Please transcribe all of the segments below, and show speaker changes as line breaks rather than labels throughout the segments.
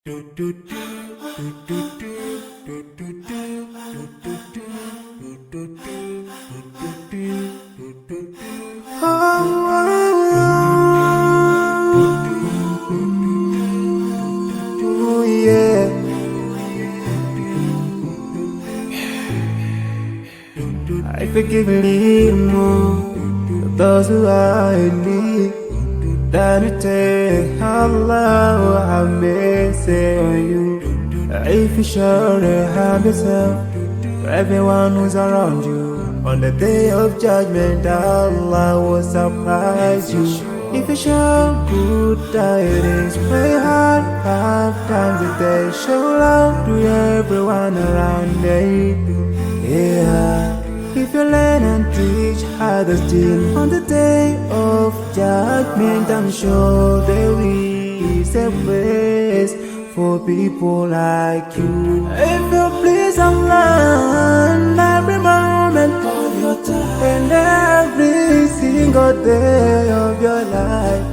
Oh yeah. I forgive a little more for those who are in need. That you take Allah have mercy on you. If you show the harm yourself to everyone who's around you, on the day of judgment Allah will surprise you. If you show good tidings, pray hard 5 times a day. Show love to everyone around you. Yeah. If you learn and teach others still, on the day of judgment I'm sure there is a place for people like you. If you please Allah every moment of your time and every single day of your life,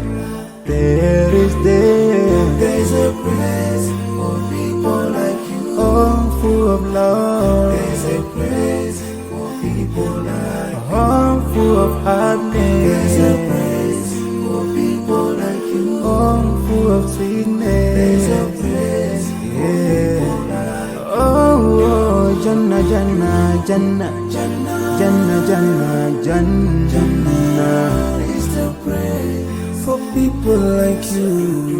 there's a place for people like you. Oh, full of love. There's a place for people like you. Oh, full of happiness. There's a place for people like you. Oh, full of sweetness. There's a place for people like you. Oh, Jannah, Jannah, Jannah, Jannah, Jannah, Jannah, Jannah is the place for people like you.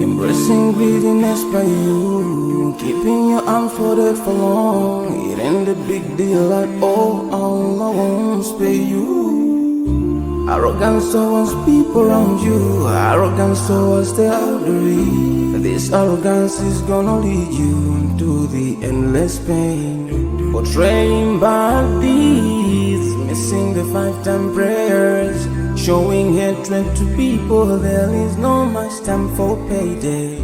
Embracing greediness by you, keeping your arms folded for long. It ain't a big deal at all, Allah won't spare you. Arrogance towards people around you, arrogance towards the elderly. This arrogance is gonna lead you to the endless pain. Portraying bad deeds, missing the 5-time prayers, showing hatred to people. There is no much time for payday.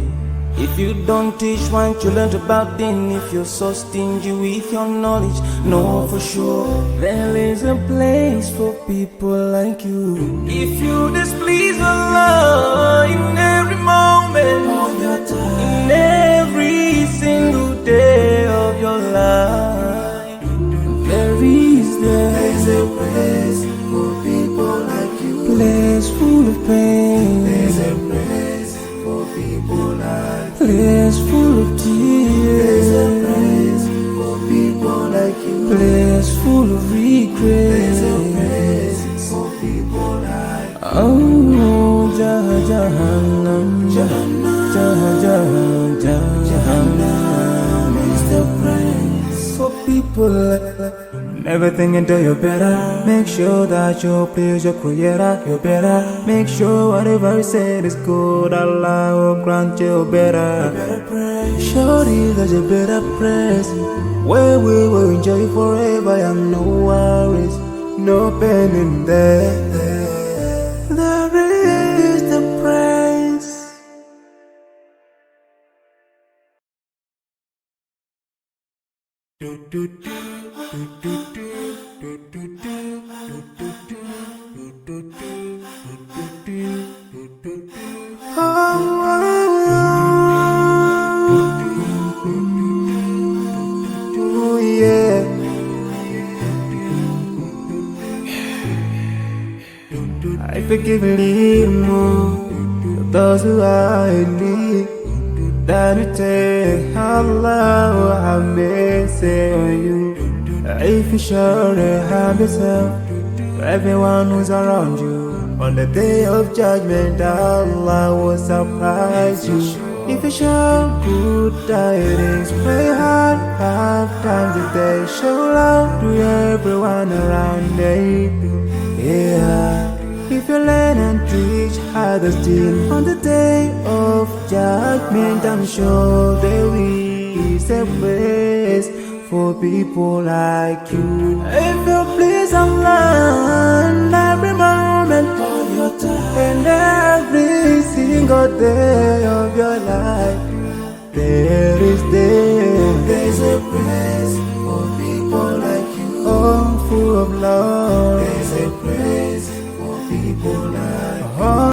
If you don't teach what you learned about them, if you're so stingy with your knowledge, know for sure there is a place for people like you. If you displease Allah in every moment of your time, in every single day of your life, there's a place for people like you. Place full of pain. There's a place for people like you. Place full of tears. There's a place for people like you. Place full of regret. There's a place for people like you. Oh, Jahannam, Jahannam, Jahannam is the place for people like you. Never think until you're better. Make sure that you please your creator. You're better. Make sure whatever you said is good. Allah will grant you better. Surely there's a better place where we will enjoy forever and no worries, no pain in there. There is the praise. Oh yeah. I forgive a little more for those who are in need. That you take Allah have mercy on you. If you show the harm yourself to everyone who's around you, on the day of judgment Allah will surprise you. If you show good tidings, pray hard 5 times a day. Show love to everyone around you. Yeah. If you learn and teach others still, on the day of judgment I'm sure there is a place for people like you. If you please Allah every moment of your time and every single day of your life, there's a place for people like you. Oh, full of love. There's a place for people like you.